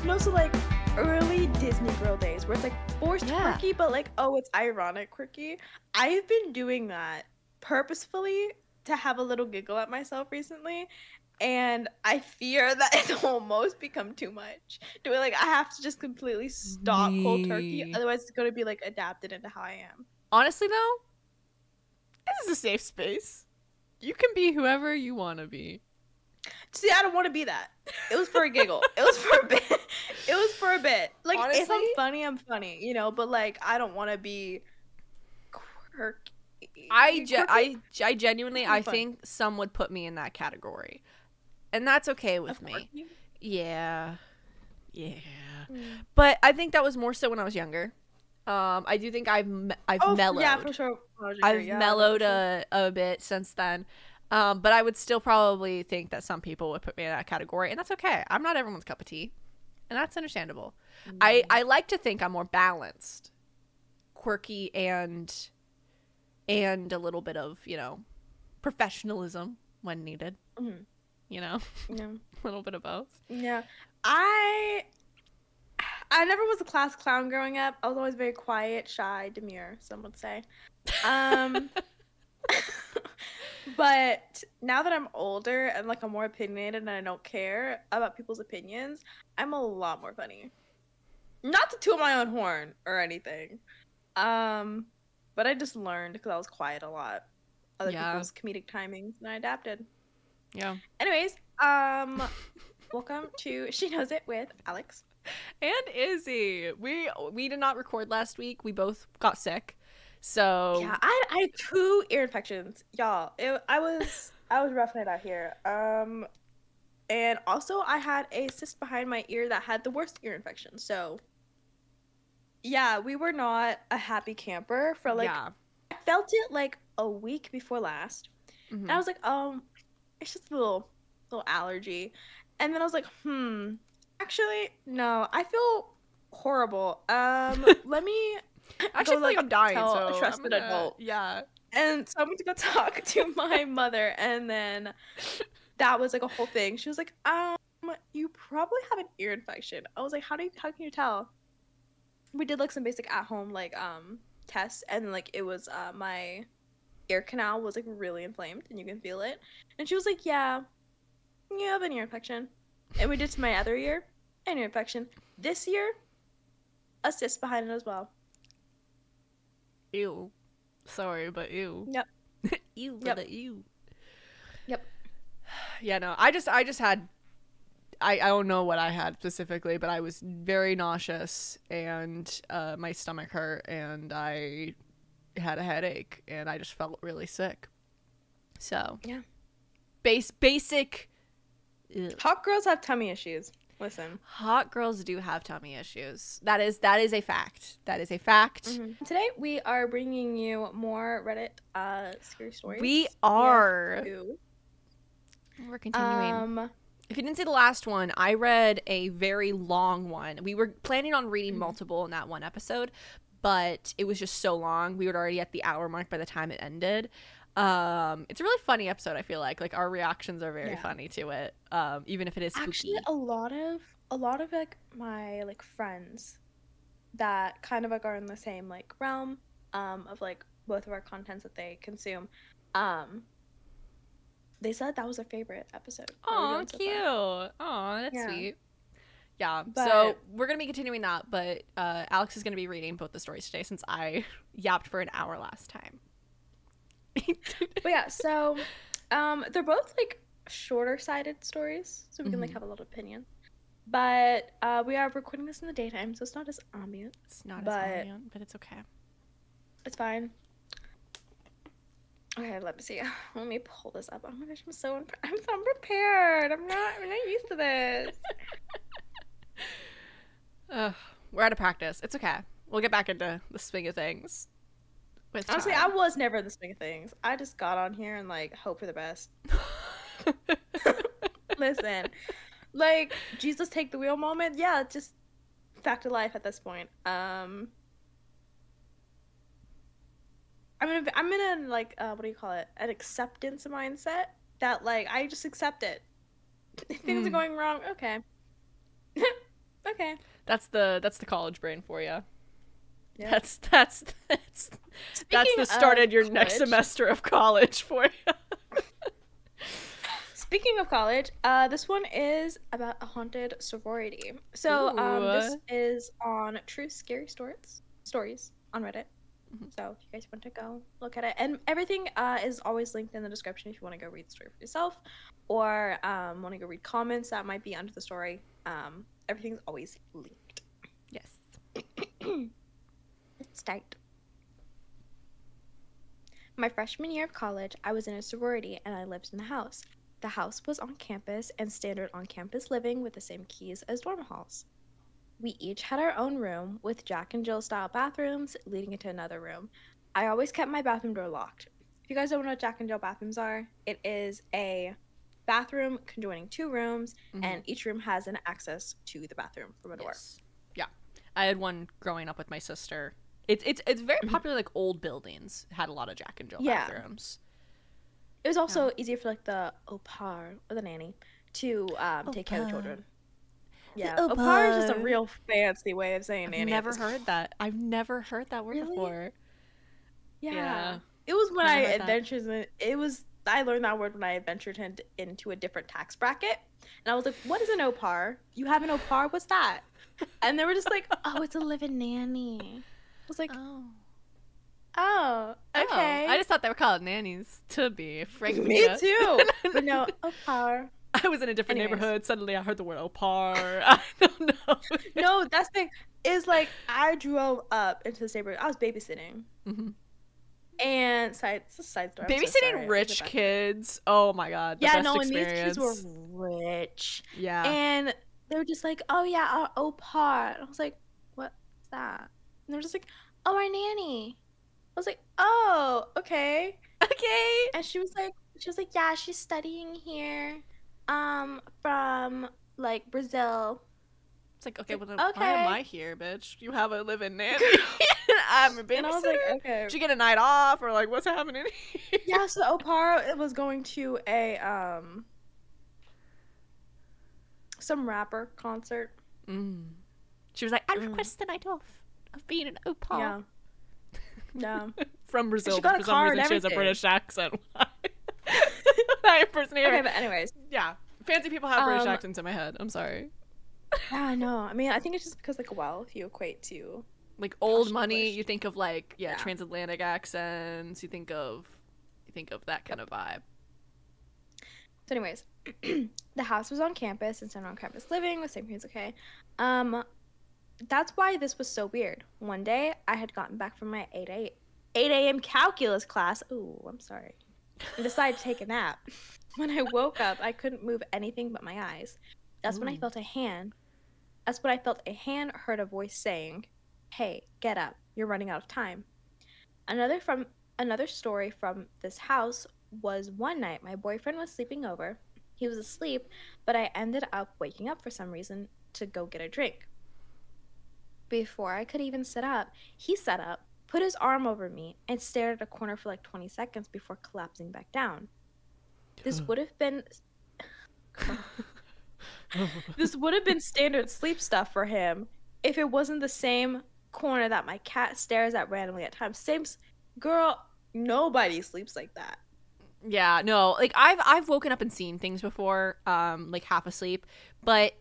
mostly like early Disney girl days where it's like forced quirky, but like, oh, it's ironic quirky. I've been doing that purposefully to have a little giggle at myself recently, and I fear that it's almost become too much. Do I like I have to just completely stop cold turkey, otherwise it's gonna be like adapted into how I am. Honestly though, this is a safe space. You can be whoever you want to be. See, I don't want to be that. It was for a giggle. It was for a bit. It was for a bit. Like, honestly, if I'm funny, I'm funny, you know, but like I don't want to be quirky. I genuinely, I think some would put me in that category. And that's okay with me. Yeah. But I think that was more so when I was younger. I do think I've mellowed. Yeah, for sure. I've mellowed a bit since then. But I would still probably think that some people would put me in that category, and that's okay. I'm not everyone's cup of tea, and that's understandable. I like to think I'm more balanced, quirky, and a little bit of, you know, professionalism when needed. You know, a little bit of both. Yeah, I never was a class clown growing up. I was always very quiet, shy, demure, some would say. But now that I'm older and like I'm more opinionated and I don't care about people's opinions, I'm a lot more funny. Not to toot my own horn or anything. But I just learned because I was quiet a lot. Other people's comedic timings, and I adapted. Yeah. Anyways, welcome to She Knows It with Alex and Izzie. We did not record last week. We both got sick. So yeah, I had 2 ear infections, y'all. I was roughing it out here. And also I had a cyst behind my ear that had the worst ear infection. So yeah, we were not a happy camper for like. I felt it like a week before last, and I was like, it's just a little allergy. And then I was like, actually no, I feel horrible. Let me. I actually feel like I'm dying, so a trusted adult. Yeah. And so I went to go talk to my mother, and then that was like a whole thing. She was like, you probably have an ear infection. I was like, how can you tell? We did like some basic at home like tests, and like it was my ear canal was like really inflamed and you can feel it. And she was like, yeah, you have an ear infection. And we did to my other ear, an ear infection. This year, a cyst behind it as well. Ew. Sorry, but ew. Yep. Ew. Yep. Ew. Yep. Yeah, no. I just had. I don't know what I had specifically, but I was very nauseous and my stomach hurt and I had a headache and I just felt really sick. So yeah, basic. Hot girls have tummy issues. Listen, hot girls do have tummy issues. That is a fact. That is a fact. Today we are bringing you more Reddit scary stories. We are. We're continuing. If you didn't see the last one, I read a very long one. We were planning on reading multiple in that one episode, but it was just so long. We were already at the hour mark by the time it ended. It's a really funny episode, I feel like. Like, our reactions are very funny to it, even if it is spooky. Actually, a lot of like my like friends that kind of like are in the same like realm of like both of our contents that they consume, they said that was their favorite episode. Oh, cute. Oh, that's sweet. Yeah, so we're going to be continuing that, but Alex is going to be reading both the stories today since I yapped for an hour last time. But yeah, so they're both like shorter-sided stories, so we can like have a lot of opinion. But we are recording this in the daytime, so it's not as ambient. It's not as ambient, but it's okay. It's fine. Okay, let me see. Let me pull this up. Oh my gosh, I'm so unprepared. I'm not used to this. We're out of practice. It's okay. We'll get back into the swing of things. Honestly, I was never in the swing of things. I just got on here and like hope for the best. Listen, like Jesus take the wheel moment. Yeah, it's just fact of life at this point. I'm in a like what do you call it? An acceptance mindset that like I just accept it. If things are going wrong, okay. Okay. That's the college brain for you. Yeah. That's the start of your next semester of college for you. Speaking of college, this one is about a haunted sorority. So this is on True Scary Stories on Reddit. So if you guys want to go look at it, and everything is always linked in the description if you want to go read the story for yourself, or want to go read comments that might be under the story. Everything's always linked. Yes. Let's start. My freshman year of college, I was in a sorority and I lived in the house. The house was on campus and standard on-campus living with the same keys as dorm halls. We each had our own room with Jack and Jill style bathrooms leading into another room. I always kept my bathroom door locked. If you guys don't know what Jack and Jill bathrooms are, it is a bathroom conjoining two rooms, and each room has an access to the bathroom from a door. Yes. Yeah, I had one growing up with my sister. It's very popular. Like old buildings had a lot of Jack and Jill bathrooms. It was also easier for like the au pair or the nanny to take care of the children. Yeah, au pair is just a real fancy way of saying nanny. I've never heard that. I've never heard that word before. Yeah. It was when I learned that word when I ventured into a different tax bracket. And I was like, what is an au pair? You have an au pair? What's that? And they were just like, oh, it's a live-in nanny. I was like, oh, okay. I just thought they were called nannies, to be frank. Me too. But no, au pair. I was in a different neighborhood. Suddenly I heard the word au pair. I don't know. No, that's the thing. Is like, I drove up into this neighborhood. I was babysitting. And side story. Babysitting rich kids. Oh my god. The best experience. And these kids were rich. Yeah. And they were just like, oh yeah, our au pair. I was like, what's that? And they were just like, oh, our nanny. I was like, oh, okay. Okay. And she was like, yeah, she's studying here, from like Brazil. It's like, okay, well then why am I here, bitch? You have a live-in nanny. I'm a babysitter. And I was like, okay. Did you get a night off, or like, what's happening? Yeah, so au pair, it was going to a some rapper concert. She was like, I request the night off of being an au pair. Yeah. From Brazil, but for some reason she has a British accent. I impersonate her. Okay, but anyways. Yeah. Fancy people have British accents in my head. I'm sorry. Yeah, I know. I mean, I think it's just because, like, well, if you equate to like old money, you think of like transatlantic accents. You think of that kind of vibe. So, anyways, the house was on campus and on campus living with same kids. Okay, that's why this was so weird. One day, I had gotten back from my 8 a.m. calculus class. Ooh, I'm sorry. And decided to take a nap. When I woke up, I couldn't move anything but my eyes. That's when I felt a hand. That's when I felt a hand, heard a voice saying, "Hey, get up. You're running out of time." Another story from this house was one night my boyfriend was sleeping over. He was asleep, but I ended up waking up for some reason to go get a drink. Before I could even sit up, he sat up, put his arm over me, and stared at a corner for like 20 seconds before collapsing back down. This would have been standard sleep stuff for him if it wasn't the same corner that my cat stares at randomly at times. Girl, nobody sleeps like that. Yeah, no, like I've woken up and seen things before, like half asleep, but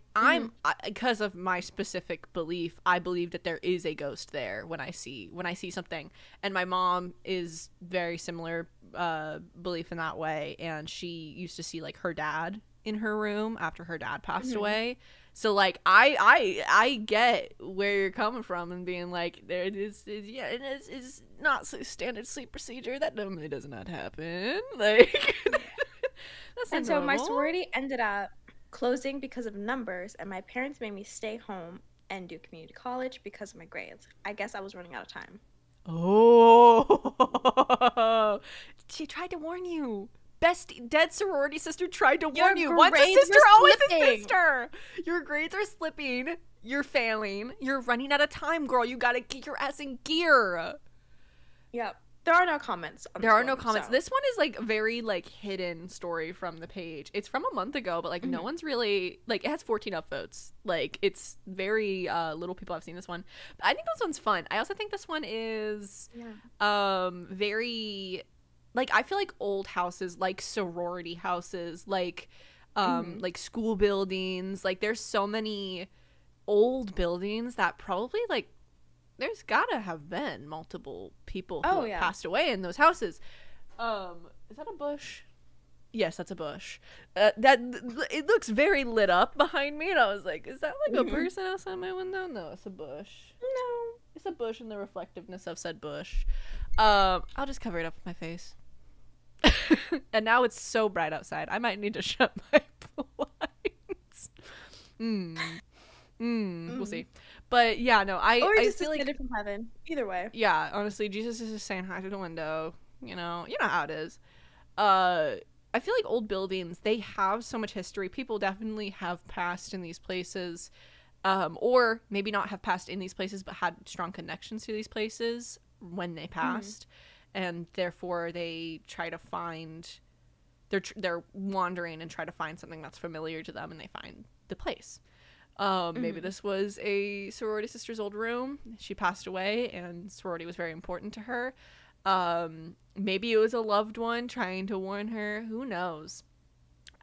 because of my specific belief, I believe that there is a ghost there when I see something. And my mom is very similar belief in that way, and she used to see like her dad in her room after her dad passed away. So like I get where you're coming from and being like, there it is, it is not standard sleep procedure. That normally does not happen. Like that's and so my sorority ended up closing because of numbers, and my parents made me stay home and do community college because of my grades. I guess I was running out of time. Oh, she tried to warn you. Best dead sorority sister tried to warn you. Once a sister, always a sister. Your grades are slipping. You're failing. You're running out of time, girl. You gotta get your ass in gear. Yep. There are no comments on There this are no one, comments. so. This one is like very like hidden story from the page. It's from a month ago, but like no one's really like, it has 14 upvotes. Like it's very little people have seen this one. But I think this one's fun. I also think this one is very like, I feel like old houses, like sorority houses, like school buildings, like there's so many old buildings that probably like there's gotta have been multiple people who have passed away in those houses. Is that a bush? Yes, that's a bush. That it looks very lit up behind me, and I was like, is that like a person outside my window? No, it's a bush. No, it's a bush and the reflectiveness of said bush. I'll just cover it up with my face. And now it's so bright outside, I might need to shut my blinds. We'll see. But yeah, no, I just feel like from heaven. Either way. Yeah, honestly, Jesus is just saying hi to the window. You know how it is. I feel like old buildings, they have so much history. People definitely have passed in these places, or maybe not have passed in these places, but had strong connections to these places when they passed, and therefore they try to find. They're wandering and try to find something that's familiar to them, and they find the place. Maybe this was a sorority sister's old room. She passed away and sorority was very important to her. Maybe it was a loved one trying to warn her. Who knows?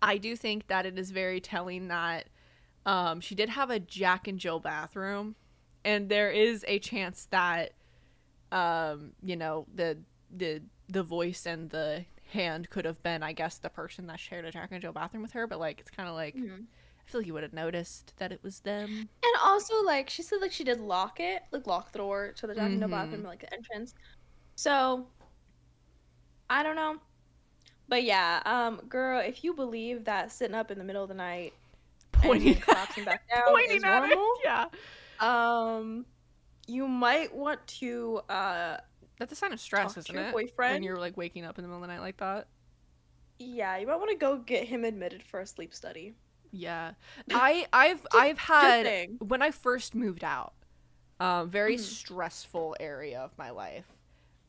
I do think that it is very telling that she did have a Jack and Jill bathroom, and there is a chance that the voice and the hand could have been, I guess, the person that shared a Jack and Jill bathroom with her, but like it's kind of like I feel like you would have noticed that it was them. And also, like, she said, like, she did lock the door to the Jack and Jill bathroom, like, the entrance. So, I don't know. But yeah, girl, if you believe that sitting up in the middle of the night pointing and collapsing back down is normal, you might want to that's a sign of stress, isn't it? Boyfriend. When you're like waking up in the middle of the night like that. Yeah, you might want to go get him admitted for a sleep study. Yeah, I've had when I first moved out, very stressful area of my life,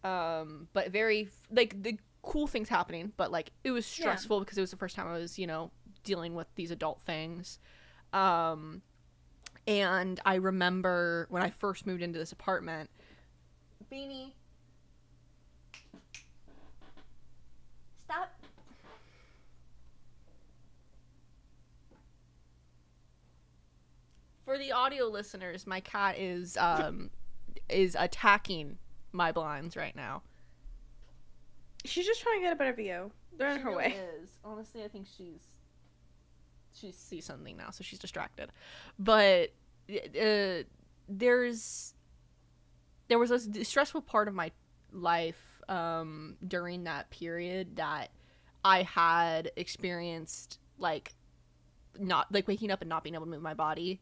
but very like the cool things happening, but like it was stressful because it was the first time I was dealing with these adult things, and I remember when I first moved into this apartment. Beanie, stop. For the audio listeners, my cat is attacking my blinds right now. She's just trying to get a better view. They're in her way. Is. Honestly, I think she sees something now, so she's distracted. But there was a stressful part of my life during that period that I had experienced, like not like waking up and not being able to move my body.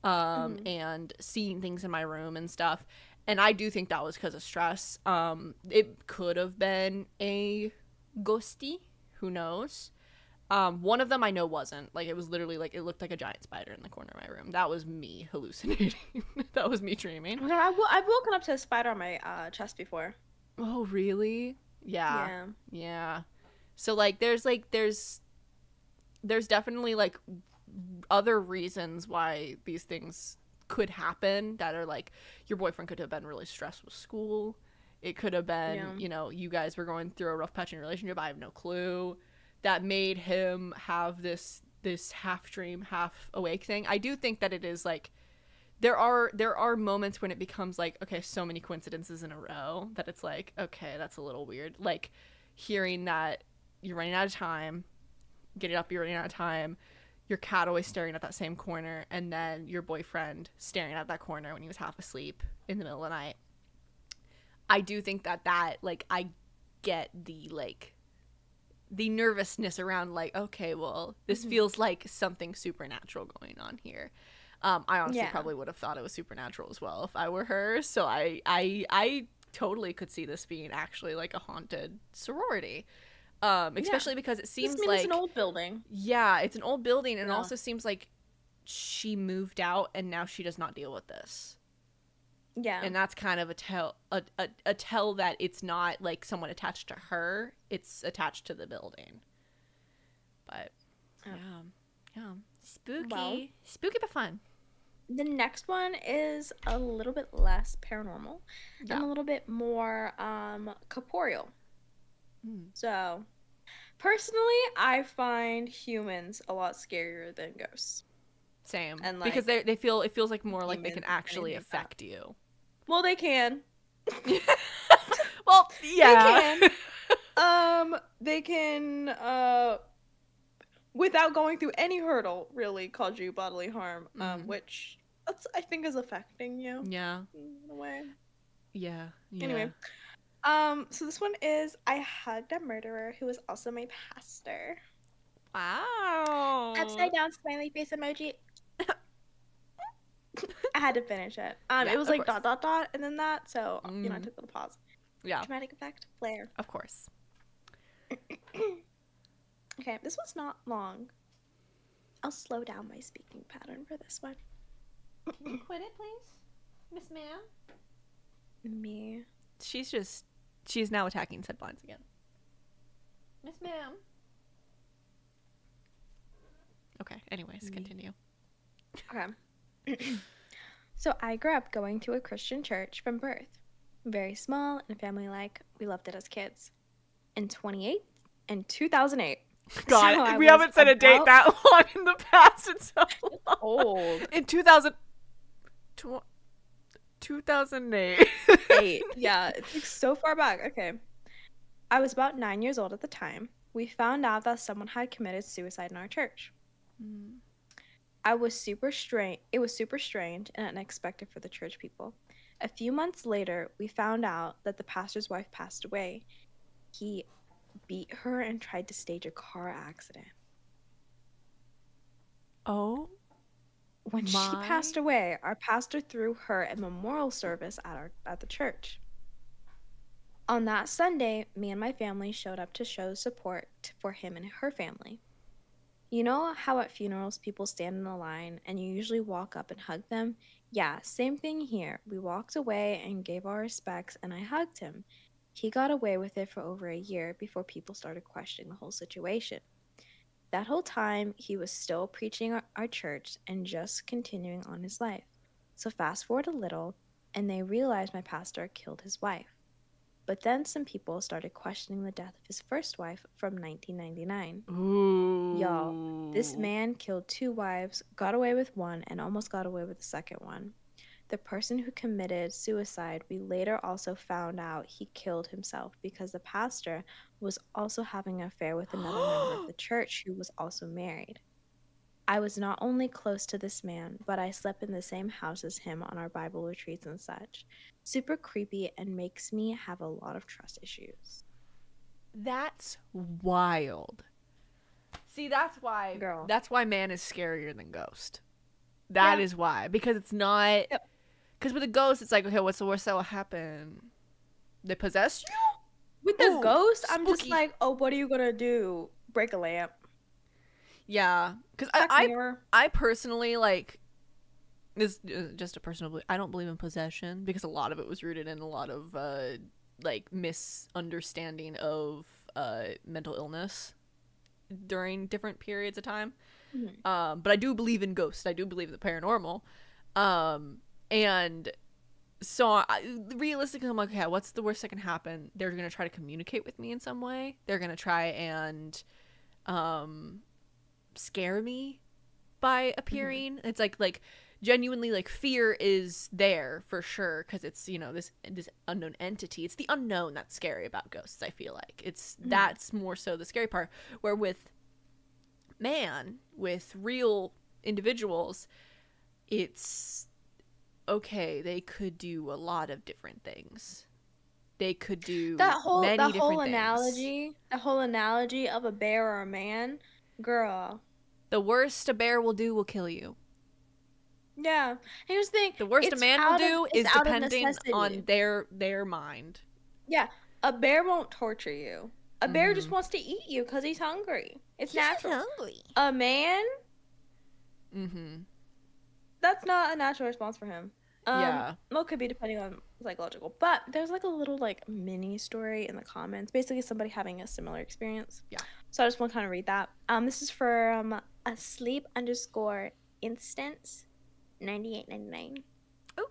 And seeing things in my room and stuff, and I do think that was because of stress. It could have been a ghosty, who knows. One of them I know wasn't. Like, it was literally like it looked like a giant spider in the corner of my room. That was me hallucinating. That was me dreaming. I've woken up to a spider on my chest before. Oh really? Yeah. So like there's definitely like other reasons why these things could happen that are like your boyfriend could have been really stressed with school. It could have been you guys were going through a rough patch in your relationship. I have no clue. That made him have this half dream half awake thing. I do think that it is like there are moments when it becomes like, okay, so many coincidences in a row that it's like, okay, that's a little weird. Like hearing that you're running out of time, getting up, you're running out of time, your cat always staring at that same corner, and then your boyfriend staring at that corner when he was half asleep in the middle of the night. I do think that like I get the nervousness around like, okay, well, this feels like something supernatural going on here. I honestly probably would have thought it was supernatural as well if I were her. So I totally could see this being actually like a haunted sorority. Especially because it seems like it's an old building. Yeah, it's an old building, and it also seems like she moved out and now she does not deal with this. Yeah. And that's kind of a tell that it's not like someone attached to her, it's attached to the building. But yeah, spooky. Well, spooky but fun. the next one is a little bit less paranormal and a little bit more corporeal. So, personally, I find humans a lot scarier than ghosts. Same. And, like, because it feels like more like they can demons and actually anything like affect you. Well, they can. Well, yeah. They can without going through any hurdle really cause you bodily harm, which I think is affecting you. Yeah. In a way. Yeah. Anyway. So this one is I hugged a murderer who was also my pastor. Wow. Upside down smiley face emoji. I had to finish it. It was like ... and then that, so I took a little pause. Yeah. Dramatic effect, flair. Of course. Okay, this one's not long. I'll slow down my speaking pattern for this one. Quit it, please, Miss Ma'am. Me. She's now attacking said blinds again. Miss Ma'am. Okay, anyways, continue. Okay. So I grew up going to a Christian church from birth. Very small and family-like. We loved it as kids. In 2008. God, so we haven't said a date that long in the past. It's so long. Old. In 2008. Yeah, it's like so far back. Okay. I was about 9 years old at the time. We found out that someone had committed suicide in our church. It was super strange and unexpected for the church people. A few months later, we found out that the pastor's wife passed away. He beat her and tried to stage a car accident. Oh. When she passed away, our pastor threw her a memorial service at the church. On that Sunday, me and my family showed up to show support for him and her family. You know how at funerals people stand in a line and you usually walk up and hug them? Yeah, same thing here. We walked away and gave our respects and I hugged him. He got away with it for over a year before people started questioning the whole situation. That whole time, he was still preaching our church and just continuing on his life. So fast forward a little, and they realized my pastor killed his wife. But then some people started questioning the death of his first wife from 1999. Ooh. Y'all, this man killed 2 wives, got away with one, and almost got away with the second one. The person who committed suicide, we later also found out he killed himself because the pastor was also having an affair with another member of the church who was also married. I was not only close to this man, but I slept in the same house as him on our Bible retreats and such. Super creepy and makes me have a lot of trust issues. That's wild. See, that's why man is scarier than ghost. That is why. Because it's not... Yep. Because with a ghost, it's like, okay, what's the worst that will happen? They possess you? With the ghost, I'm just like, oh, what are you going to do? Break a lamp. Yeah. Because I personally, like, this is just a personal belief. I don't believe in possession because a lot of it was rooted in a lot of, like, misunderstanding of mental illness during different periods of time. Mm-hmm. But I do believe in ghosts. I do believe in the paranormal. And so realistically, I'm like, okay, what's the worst that can happen? They're going to try to communicate with me in some way. They're going to try and scare me by appearing. Mm-hmm. It's like genuinely, like, fear is there for sure because it's, you know, this unknown entity. It's the unknown that's scary about ghosts, I feel like. That's more so the scary part. Where with real individuals, it's... okay, they could do a lot of different things. They could do many different things. The whole analogy of a bear or a man, girl. The worst a bear will do will kill you. Yeah. Here's the thing. The worst a man will do is depending on their mind. Yeah. A bear won't torture you. A bear just wants to eat you because he's hungry. It's natural. He's hungry. A man? Mm-hmm. That's not a natural response for him. Yeah. Well, it could be depending on psychological, but there's like a little like mini story in the comments, basically somebody having a similar experience. Yeah. So I just want to kind of read that. This is from asleep underscore instance 9899. Oh.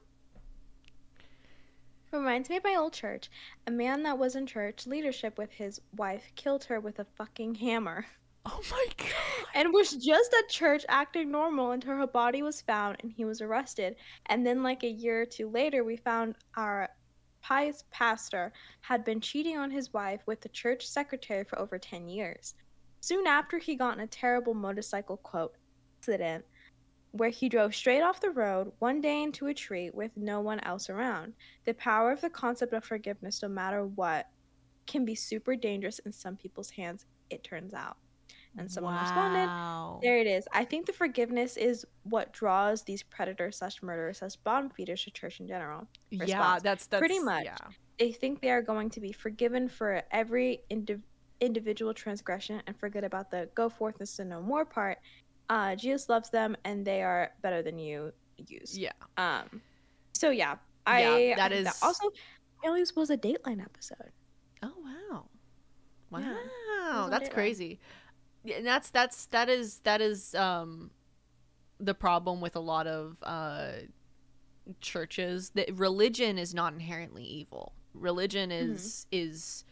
Reminds me of my old church. A man that was in church leadership with his wife killed her with a fucking hammer. Oh my god. And was just at church acting normal until her body was found and he was arrested. And then, like a year or two later, we found our pious pastor had been cheating on his wife with the church secretary for over 10 years. Soon after, he got in a terrible motorcycle quote accident where he drove straight off the road one day into a tree with no one else around. The power of the concept of forgiveness, no matter what, can be super dangerous in some people's hands, it turns out. And someone responded, there it is. I think the forgiveness is what draws these predators/murderers/bottom feeders to church in general. Yeah, Response, that's pretty much. Yeah. They think they are going to be forgiven for every individual transgression and forget about the go forth and sin no more part. Jesus loves them and they are better than you use. Yeah. So yeah, that is that. Also, apparently this was a Dateline episode. Oh wow. Wow. Yeah, that's crazy. Yeah, and that is the problem with a lot of churches, that religion is not inherently evil. Religion is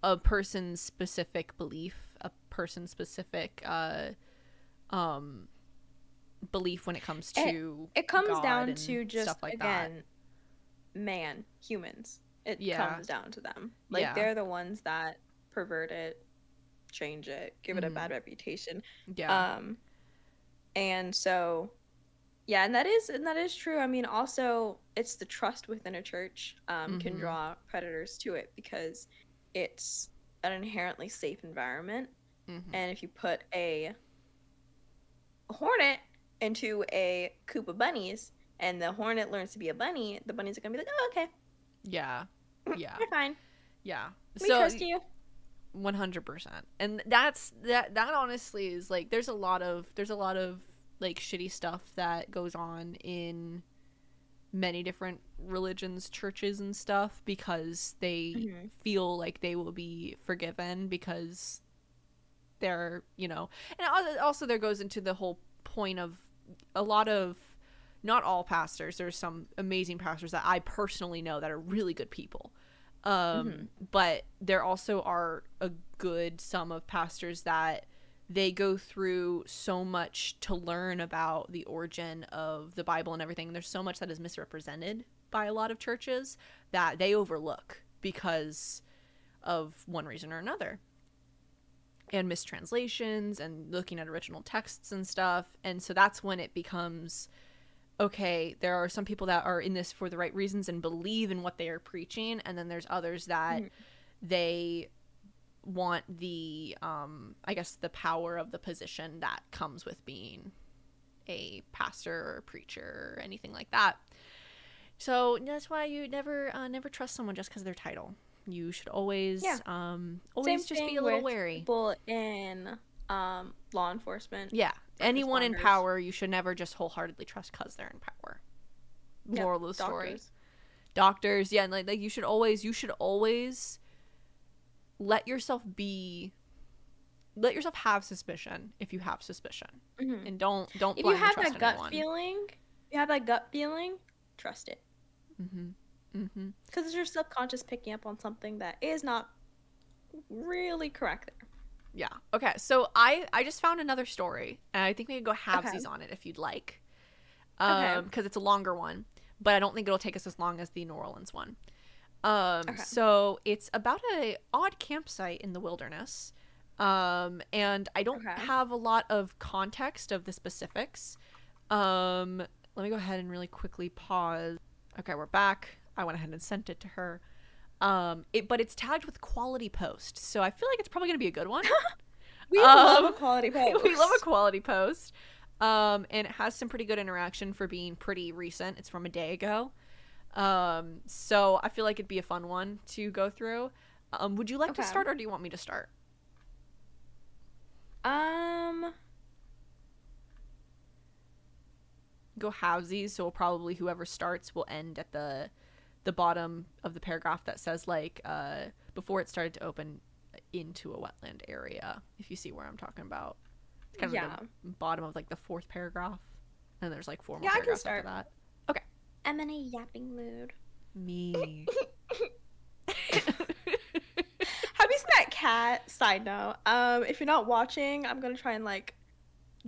a person's specific belief, a person's specific belief when it comes to it comes God down to just stuff like again humans. It comes down to them. Like they're the ones that pervert it, change it, give it a bad reputation. And so and that is true. I mean, also it's the trust within a church can draw predators to it because it's an inherently safe environment. And if you put a hornet into a coop of bunnies and the hornet learns to be a bunny, the bunnies are gonna be like, oh, okay, yeah you're fine, we so trust you. 100%. And that honestly is like, there's a lot of like shitty stuff that goes on in many different religions, churches and stuff, because they feel like they will be forgiven because they're, and also there goes into the whole point of a lot of, not all pastors, there's some amazing pastors that I personally know that are really good people, but there also are a good sum of pastors that they go through so much to learn about the origin of the Bible and everything. There's so much that is misrepresented by a lot of churches that they overlook because of one reason or another, and mistranslations and looking at original texts and stuff. And so that's when it becomes, okay, there are some people that are in this for the right reasons and believe in what they are preaching, and then there's others that they want the I guess the power of the position that comes with being a pastor or a preacher or anything like that. So that's why you never trust someone just because of their title. You should always always just be a little wary. People in law enforcement, anyone in power, you should never just wholeheartedly trust because they're in power. Moral of the story. Doctors, like you should always let yourself have suspicion if you have suspicion, and don't if you have trust that gut anyone. feeling, trust it, because it's your subconscious picking up on something that is not really correct there. Okay, so I just found another story, and I think we could go halvesies on it if you'd like, because it's a longer one, but I don't think it'll take us as long as the New Orleans one. So it's about a odd campsite in the wilderness, and I don't have a lot of context of the specifics. Let me go ahead and really quickly pause. Okay, we're back. I went ahead and sent it to her. But it's tagged with quality post, so I feel like it's probably gonna be a good one. We love a quality post. We love a quality post. And it has some pretty good interaction for being pretty recent. It's from a day ago. So I feel like it'd be a fun one to go through. Would you like to start, or do you want me to start? go halvesies, so probably whoever starts will end at the bottom of the paragraph that says like before it started to open into a wetland area, if you see where I'm talking about. It's kind of the bottom of like the fourth paragraph, and there's like 4 more paragraphs after that. Okay. I'm in a yapping mood. Me. Have you seen that cat? Side note. If you're not watching, I'm gonna try and like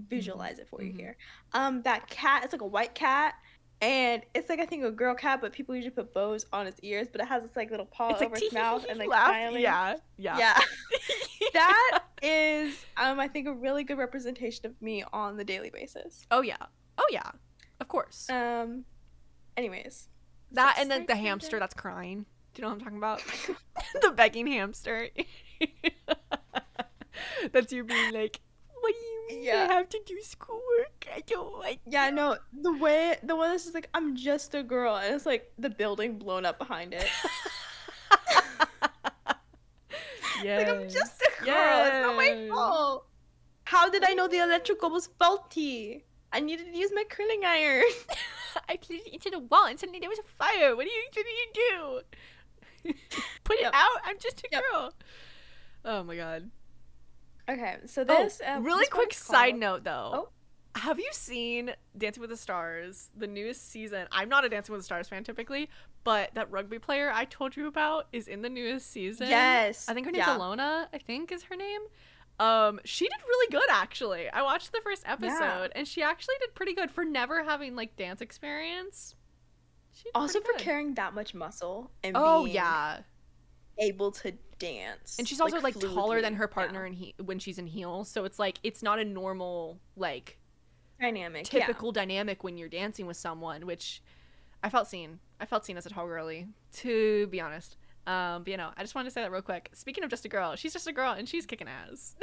visualize it for you here. That cat, it's like a white cat, and it's like I think a girl cat, but people usually put bows on its ears, but it has this like little paw It's over like its mouth and like laugh. smiling. Yeah. That is I think a really good representation of me on the daily basis. Oh yeah, of course. Anyways, that and then the hamster that's crying. Do you know what I'm talking about? The begging hamster. That's you being like, what do you mean I have to do schoolwork? I don't like no, the one that's just like, I'm just a girl, and it's like the building blown up behind it. Like, I'm just a girl. It's not my fault. How did I know the electrical was faulty? I needed to use my curling iron. I plugged it into the wall and suddenly there was a fire. What do you do? Put it out. I'm just a girl. Oh my god. Okay, so this really this quick side note though. Oh. Have you seen Dancing with the Stars, the newest season? I'm not a Dancing with the Stars fan typically, but that rugby player I told you about is in the newest season. Yes. I think her name's Alona, I think is her name. She did really good actually. I watched the first episode and she actually did pretty good for never having like dance experience. Also for carrying that much muscle and being able to dance. And she's also like taller than her partner when she's in heels, so it's like it's not a normal like typical dynamic when you're dancing with someone, which I felt seen as a tall girly, to be honest. But you know, I just wanted to say that real quick. Speaking of just a girl, she's just a girl and she's kicking ass.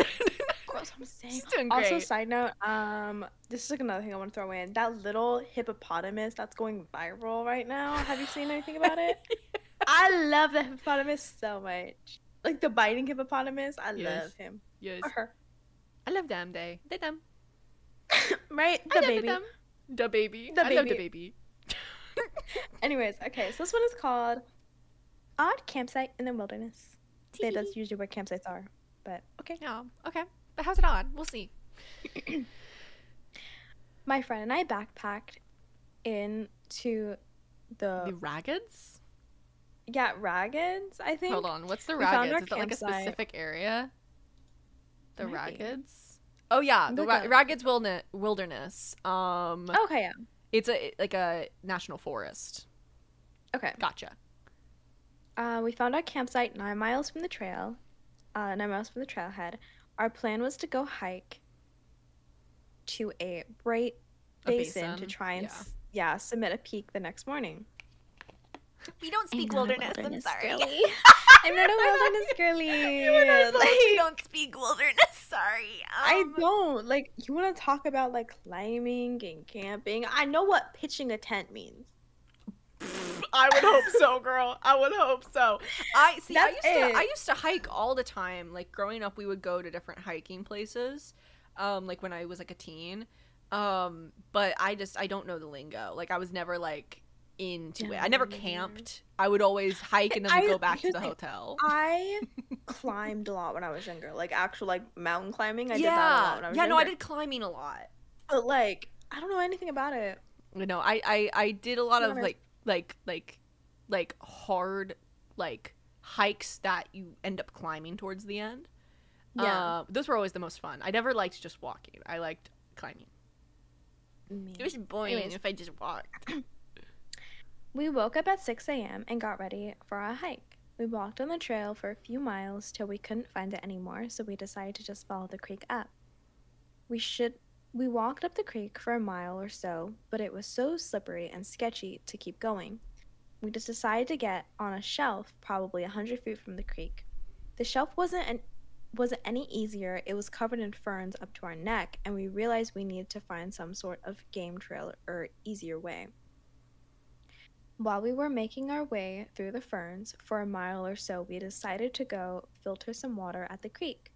That's what I'm saying. She's doing great. Also, side note, this is like another thing I want to throw in. That little hippopotamus that's going viral right now. Have you seen anything about it? I love the hippopotamus so much. Like the biting hippopotamus, I love him. Yes. Or her. I love them. They them. Right? The baby. The baby. I love the baby. Anyways, okay, so this one is called Odd Campsite in the Wilderness. That's usually where campsites are, but okay. Yeah, okay. But how's it odd? We'll see. My friend and I backpacked into the Raggeds? Yeah, Raggeds, I think. Hold on, what's the Raggeds? Is that like a specific area? The Raggeds? Oh yeah, the Raggeds Wilderness. Okay, yeah. It's like a national forest. Okay. Gotcha. We found our campsite 9 miles from the trail, 9 miles from the trailhead. Our plan was to go hike to a bright basin to try and submit a peak the next morning. We don't speak wilderness. I'm sorry. I'm not a wilderness girly. We don't speak wilderness. Sorry. I don't. Like, you want to talk about like climbing and camping? I know what pitching a tent means. I would hope so, girl. I would hope so. I used to hike all the time. Like growing up, we would go to different hiking places. Like when I was like a teen. But I don't know the lingo. Like I was never like into it. I never camped. I would always hike and then we'd go back to the hotel. I climbed a lot when I was younger. Like actual like mountain climbing. I did that a lot when I was younger. I did climbing a lot. But like I don't know anything about it. You know, I did a lot of like hard like hikes that you end up climbing towards the end. Yeah. Those were always the most fun. I never liked just walking. I liked climbing. It was boring if I just walked. We woke up at 6 a.m. and got ready for our hike. We walked on the trail for a few miles till we couldn't find it anymore, so we decided to just follow the creek up. We walked up the creek for a mile or so, but it was so slippery and sketchy to keep going. We just decided to get on a shelf probably 100 feet from the creek. The shelf wasn't any easier. It was covered in ferns up to our neck, and we realized we needed to find some sort of game trail or easier way. While we were making our way through the ferns for a mile or so, we decided to go filter some water at the creek.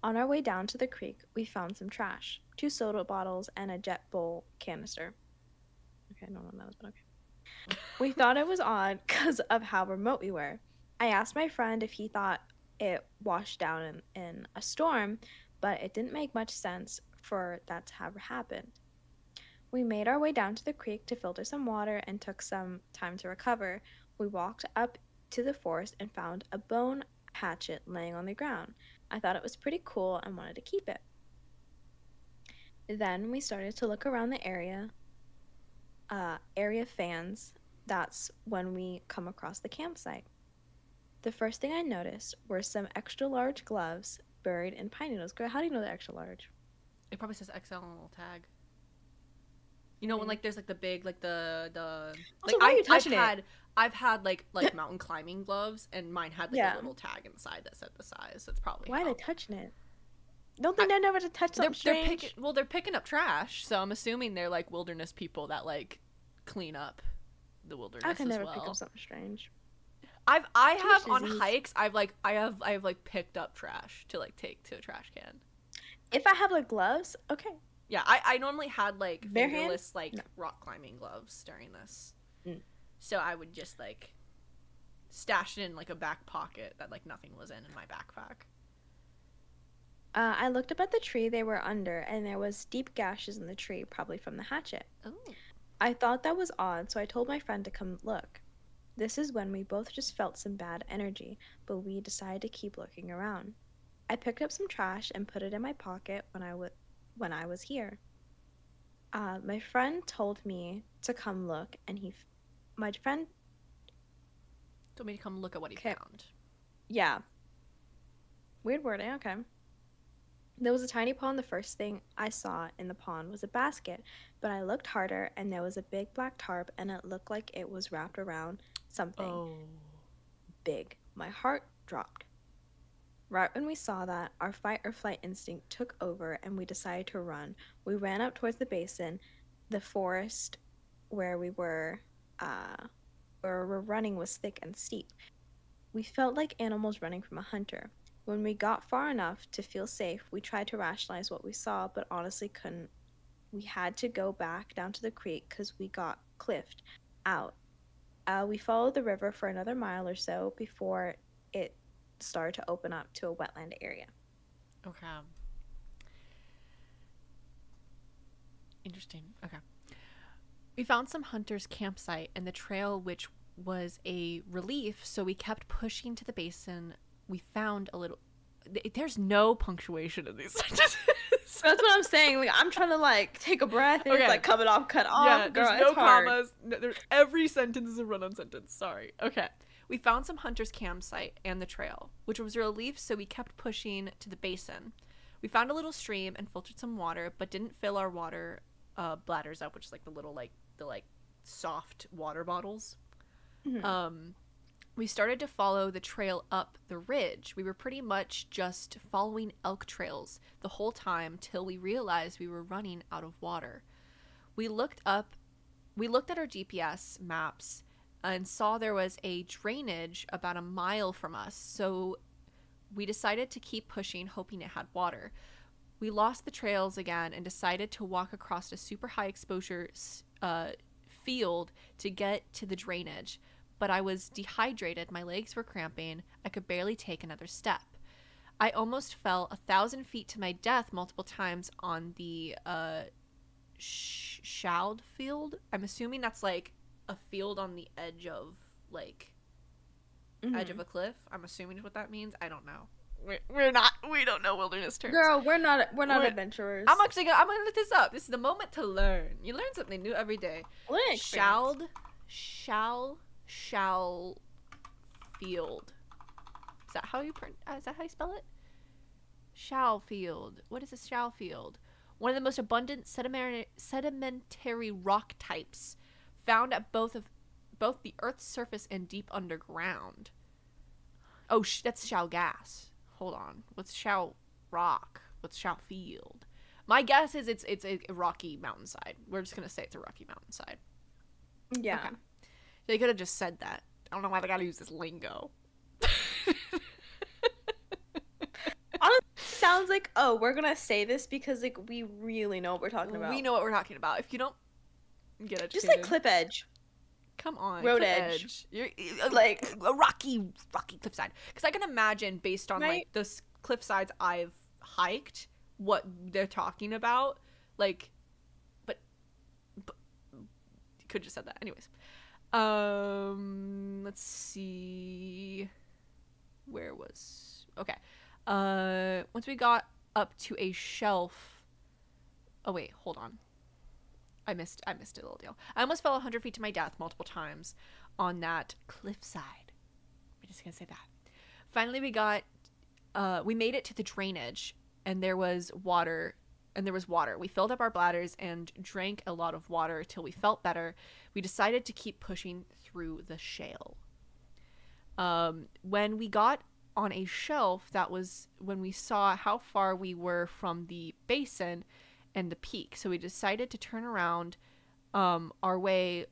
On our way down to the creek, we found some trash, 2 soda bottles and a Jet Bowl canister. Okay, no one knows, but okay. We thought it was odd because of how remote we were. I asked my friend if he thought it washed down in a storm, but it didn't make much sense for that to have happened. We made our way down to the creek to filter some water and took some time to recover. We walked up to the forest and found a bone hatchet laying on the ground. I thought it was pretty cool and wanted to keep it. Then we started to look around the area fans. That's when we come across the campsite. The first thing I noticed were some extra large gloves buried in pine needles. Girl, how do you know they're extra large? It probably says XL on the little tag. You know when like there's like the big like the like also, why are you touching I've had like mountain climbing gloves, and mine had like a little tag inside that said the size. That's probably why are they touching it. Don't they know never to touch something strange? They're picking up trash, so I'm assuming they're like wilderness people that like clean up the wilderness. I can never pick up something strange. I have on hikes. I have picked up trash to like take to a trash can. If I have like gloves, okay. Yeah, I normally had like fingerless rock climbing gloves during this, so I would just like stash it in like a back pocket that like nothing was in my backpack. I looked up at the tree they were under, and there was deep gashes in the tree, probably from the hatchet. Oh. I thought that was odd, so I told my friend to come look. This is when we both just felt some bad energy, but we decided to keep looking around. I picked up some trash and put it in my pocket when I was here. My friend told me to come look, and my friend told me to come look at what he found. Yeah. Weird wording, okay. There was a tiny pond. The first thing I saw in the pond was a basket, but I looked harder, and there was a big black tarp, and it looked like it was wrapped around something big. My heart dropped. Right when we saw that, our fight or flight instinct took over, and we decided to run. We ran up towards the basin. The forest where we were running was thick and steep. We felt like animals running from a hunter. When we got far enough to feel safe, we tried to rationalize what we saw, but honestly couldn't. We had to go back down to the creek because we got cliffed out. We followed the river for another mile or so before it started to open up to a wetland area. Okay. Interesting. Okay. We found some hunters' campsite and the trail, which was a relief, so we kept pushing to the basin. We found a little... There's no punctuation in these sentences. That's what I'm saying. Like, I'm trying to like take a breath and it's like coming off, cut off. Yeah, girl, there's no commas. Every sentence is a run-on sentence. Sorry. Okay. We found some hunters' campsite and the trail, which was a relief, so we kept pushing to the basin. We found a little stream and filtered some water, but didn't fill our water bladders up, which is like the little the soft water bottles. Mm-hmm. We started to follow the trail up the ridge. We were pretty much just following elk trails the whole time till we realized we were running out of water. We looked at our GPS maps and saw there was a drainage about a mile from us, so we decided to keep pushing, hoping it had water. We lost the trails again and decided to walk across a super high exposure field to get to the drainage. But I was dehydrated, my legs were cramping, I could barely take another step. I almost fell 1,000 feet to my death multiple times on the shald field. I'm assuming that's like a field on the edge of like edge of a cliff. I'm assuming is what that means. I don't know. We don't know wilderness terms. Girl, we're not adventurers. I'm gonna look this up. This is the moment to learn. You learn something new every day. Shall field. Is that how you spell it? Shall field. What is a shall field? One of the most abundant sedimentary rock types found at both the Earth's surface and deep underground. Oh, that's shall gas. Hold on. What's shall rock? What's shall field? My guess is it's a rocky mountainside. We're just gonna say it's a rocky mountainside. Yeah. Okay. They could have just said that. I don't know why they gotta use this lingo. Honestly, sounds like, oh, we're gonna say this because like we really know what we're talking about. We know what we're talking about. If you don't, Get educated. Just like cliff edge. Come on, road cliff edge. You're Like a rocky cliffside. Because I can imagine, based on right? like the cliff sides I've hiked, what they're talking about. Like, but you could just said that. Anyways, let's see. Where was okay? Once we got up to a shelf. Oh wait, hold on. I missed a little deal. I almost fell 100 feet to my death multiple times on that cliffside. I'm just gonna say that. Finally, we made it to the drainage, and there was water. We filled up our bladders and drank a lot of water till we felt better. We decided to keep pushing through the shale. When we got on a shelf, that was when we saw how far we were from the basin and the peak. So we decided to turn around our way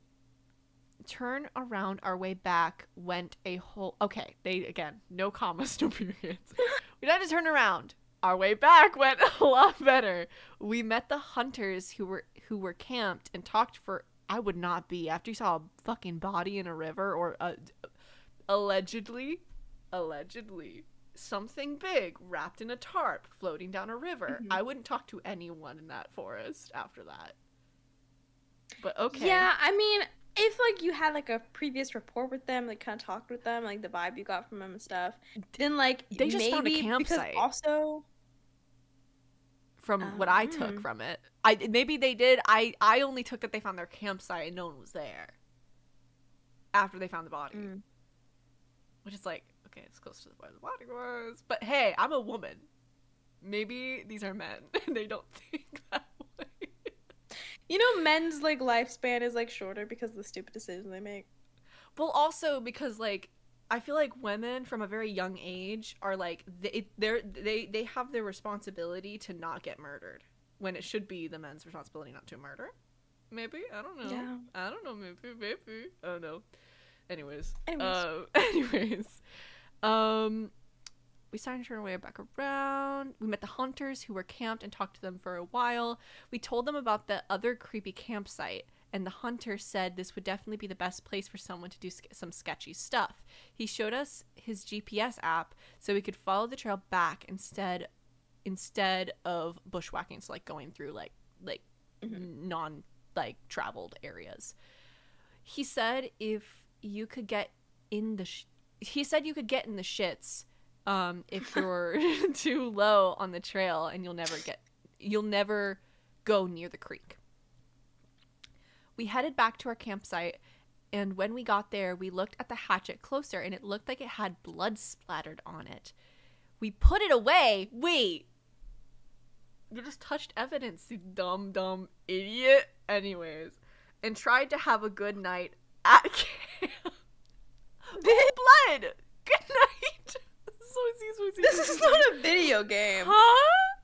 back. Went a whole no commas, no periods. We had to turn around. Our way back went a lot better. We met the hunters who were camped and talked for I would not be after you saw a fucking body in a river or allegedly something big wrapped in a tarp floating down a river. I wouldn't talk to anyone in that forest after that. But okay. Yeah, I mean, if like you had like a previous rapport with them, like kind of talked with them, like the vibe you got from them and stuff, then like they just found a campsite. Because also, from what I took from it, maybe they did. I only took that they found their campsite and no one was there after they found the body, which is like. Okay, it's close to where the body was. But hey, I'm a woman. Maybe these are men and they don't think that way. You know, men's like lifespan is like shorter because of the stupid decisions they make. Well, also because like I feel like women from a very young age are like they have their responsibility to not get murdered when it should be the men's responsibility not to murder. Maybe, I don't know. Yeah. I don't know. Maybe. I don't know. Anyways. We started to turn our way back around. We met the hunters who were camped and talked to them for a while. We told them about the other creepy campsite, and the hunter said this would definitely be the best place for someone to do some sketchy stuff. He showed us his GPS app so we could follow the trail back instead of bushwhacking, so like going through like non like traveled areas. He said you could get in the shits if you're too low on the trail, and you'll never go near the creek. We headed back to our campsite, and when we got there, we looked at the hatchet closer, and it looked like it had blood splattered on it. We put it away. Wait, you just touched evidence, you dumb idiot. Anyways, and tried to have a good night at camp. Blood. Good night. This is not a video game. Huh?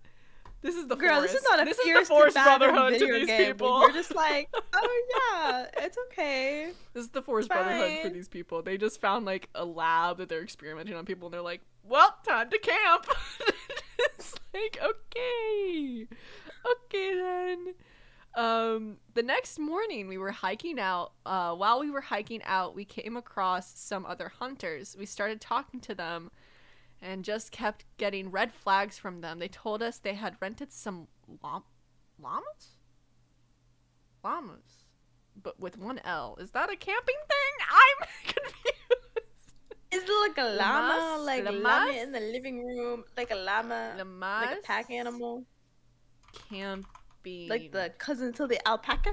This is the forest. This is not a fierce forest brotherhood to these game, people. You're just like, oh yeah, it's okay. This is the forest brotherhood for these people. They just found like a lab that they're experimenting on people, and they're like, well, time to camp. It's like, okay then. The next morning we were hiking out. While we were hiking out, we came across some other hunters. We started talking to them and just kept getting red flags from them. They told us they had rented some llamas, but with one L. Is that a camping thing? I'm confused. Is it like a llama? Like a llama in the living room? Like a llama? Llamas? Like a pack animal? Camping. Like the cousin to the alpaca?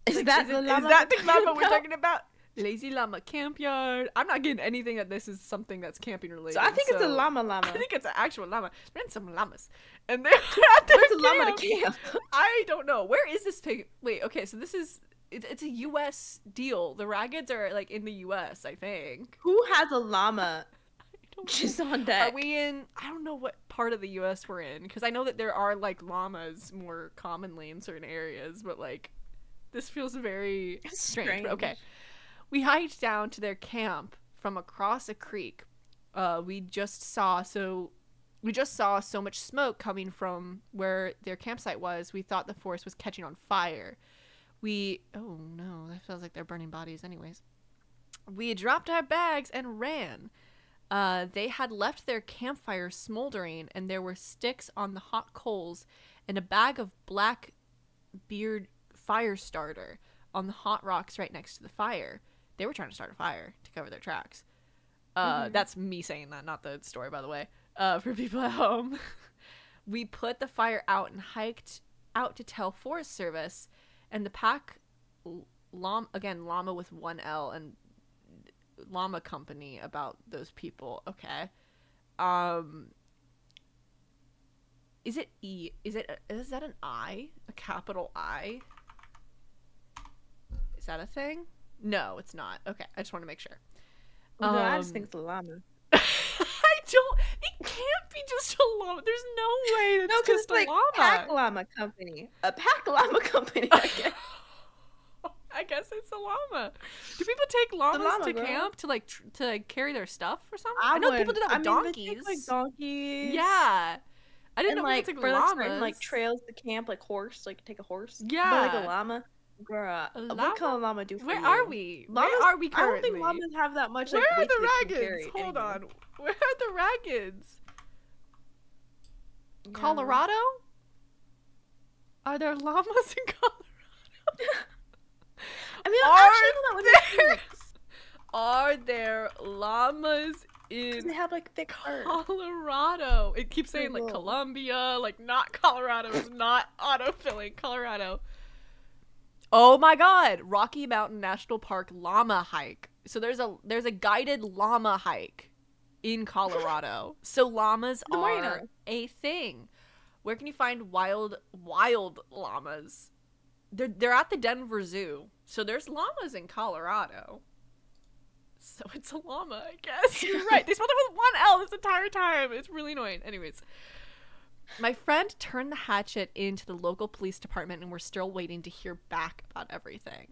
Is like, that the llama we're talking about? Lazy llama camp yard. I'm not getting anything that this is something that's camping related. So I think it's a llama. I think it's an actual llama. There's some llamas, and they're at their Where's a llama to camp? I don't know. Where is this pig? Wait. Okay. So this is it's a U.S. deal. The Raggeds are like in the U.S. I think. Who has a llama? Just on deck. Are we in? I don't know what part of the U.S. we're in, because I know that there are like llamas more commonly in certain areas, but like this feels very strange. But okay. We hiked down to their camp from across a creek. We just saw so much smoke coming from where their campsite was. We thought the forest was catching on fire. Oh no, that feels like they're burning bodies anyways. We dropped our bags and ran. They had left their campfire smoldering, and there were sticks on the hot coals and a bag of black beard fire starter on the hot rocks right next to the fire. They were trying to start a fire to cover their tracks. That's me saying that, not the story, by the way, for people at home. We put the fire out and hiked out to tell Forest Service and the pack llama with one L and llama company about those people. Okay. Is it E? Is that an I? A capital I? Is that a thing? No, it's not. Okay, I just want to make sure. No, I just think it's a llama. It can't be just a llama. There's no way it's just a llama. Pack llama company. A pack llama company, I guess. I guess it's a llama. Do people take llamas to camp to to carry their stuff or something? I know people do that with donkeys. They take, like, donkeys. Yeah. I didn't know like people for llamas. Certain, like trails to camp, like horse, like take a horse. Yeah. But like a llama. Girl, what can a llama do for you? Where are we? Llamas, where are we currently? I don't think llamas have that much. Where like, are the raggeds? Hold on. Where are the raggeds? Yeah. Colorado? Are there llamas in Colorado? I mean, I actually know that are there llamas in they have like thick Colorado? It keeps saying like Colombia, like not Colorado. It's not autofilling Colorado. Oh my God! Rocky Mountain National Park llama hike. So there's a guided llama hike in Colorado. So llamas are a thing. Where can you find wild llamas? They're at the Denver Zoo. So there's llamas in Colorado. So it's a llama, I guess. You're right. They spelled it with one L this entire time. It's really annoying. Anyways. My friend turned the hatchet into the local police department, and we're still waiting to hear back about everything.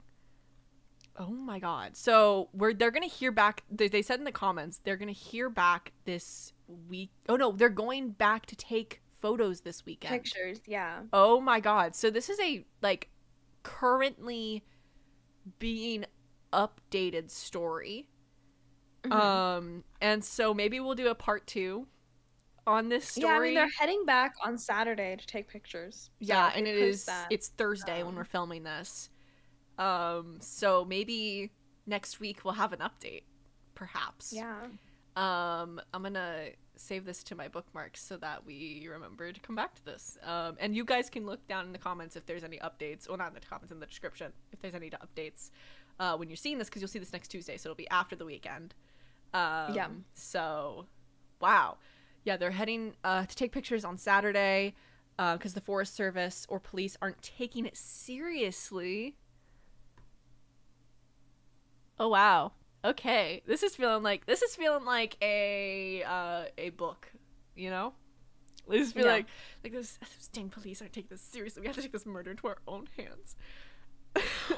Oh my God. So they're going to hear back. They said in the comments, they're going to hear back this week. Oh no, they're going back to take photos this weekend. Pictures, yeah. Oh my God. So this is a currently being updated story. And so maybe we'll do a part 2 on this story. Yeah, I mean, they're heading back on Saturday to take pictures. So yeah, and it's Thursday when we're filming this. So maybe next week we'll have an update, perhaps. Yeah. I'm gonna save this to my bookmarks so that we remember to come back to this. And you guys can look down in the comments if there's any updates. Well, not in the comments, in the description, if there's any updates when you're seeing this, because you'll see this next Tuesday, so it'll be after the weekend. Yeah. So, wow. Yeah, they're heading to take pictures on Saturday because the Forest Service or police aren't taking it seriously. Oh wow. Okay, this is feeling like a book, you know? This feel like those dang police aren't taking this seriously. We have to take this murder into our own hands.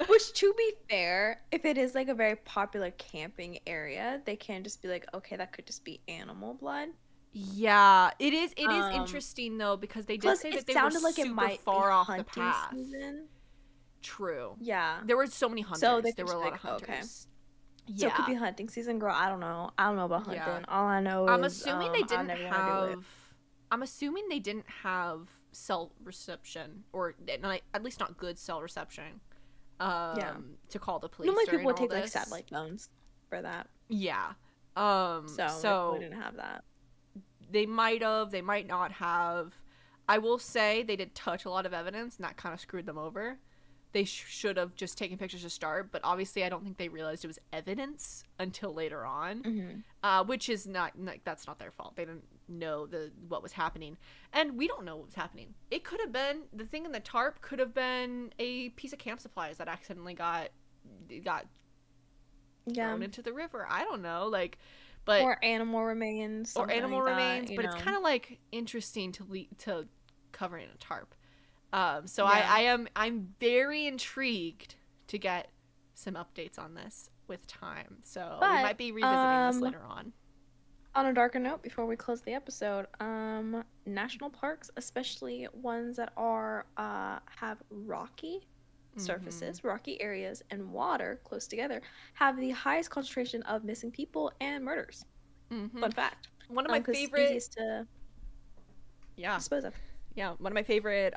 Which, to be fair, if it is like a very popular camping area, they can just be like, okay, that could just be animal blood. Yeah, it is interesting though, because they did say that they were super far off the path. True. Yeah. There were so many hunters. So there were a lot of hunters. Okay. Yeah. So it could be hunting season, girl. I don't know. I don't know about hunting. Yeah. All I know is I'm assuming they didn't have cell reception, or at least not good cell reception. To call the police. Normally people would take like satellite phones for that. Yeah. So we didn't have that. They might have, they might not have. I will say they did touch a lot of evidence, and that kind of screwed them over. They should have just taken pictures to start, but obviously I don't think they realized it was evidence until later on, which is that's not their fault. They didn't know what was happening, and we don't know what was happening. It could have been, the thing in the tarp could have been a piece of camp supplies that accidentally got thrown into the river. I don't know, but or animal remains, but it's kind of like interesting to cover in a tarp. I'm very intrigued to get some updates on this with time. So we might be revisiting this later on. On a darker note, before we close the episode, national parks, especially ones that are have rocky surfaces, rocky areas, and water close together have the highest concentration of missing people and murders. Fun fact. One of my 'cause it's favorite. easiest to dispose of. Yeah, one of my favorite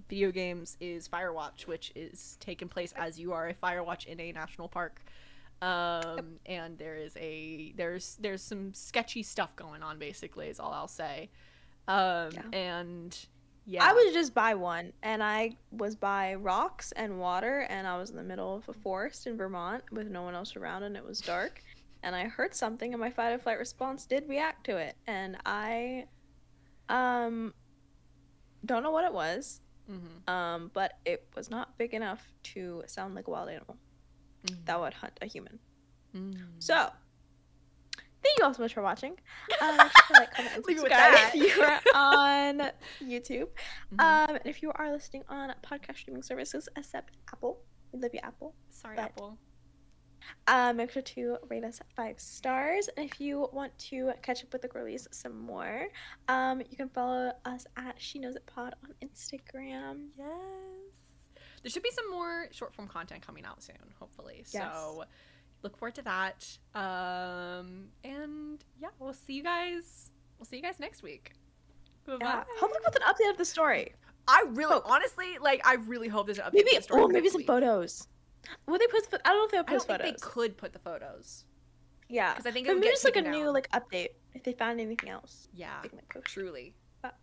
video games is Firewatch, which is taken place as you are a Firewatch in a national park. And there's some sketchy stuff going on, basically, is all I'll say. And yeah, I was just by one, and I was by rocks and water, and I was in the middle of a forest in Vermont with no one else around, and it was dark, and I heard something, and my fight or flight response did react to it, and I don't know what it was, but it was not big enough to sound like a wild animal that would hunt a human. So, thank you all so much for watching. Make sure to like, comment, and subscribe if you are on YouTube. And if you are listening on podcast streaming services, except Apple, we love you, Apple. Sorry, Apple. Make sure to rate us 5 stars. And if you want to catch up with the girlies some more, you can follow us at sheknowsit.pod on Instagram. Yes. There should be some more short form content coming out soon, hopefully. Yes. So look forward to that. And yeah, we'll see you guys next week. Bye-bye. Yeah. Hopefully with an update of the story. I really honestly I really hope there's an update of the story. Maybe some photos. Will they post? I don't know if they'll post photos. I don't think they could put the photos. Yeah, because I think it would maybe get just like a taken new down. like update if they found anything else. Yeah, they can, like, post. Truly. But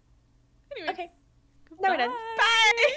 anyway, okay, now we're done. Bye.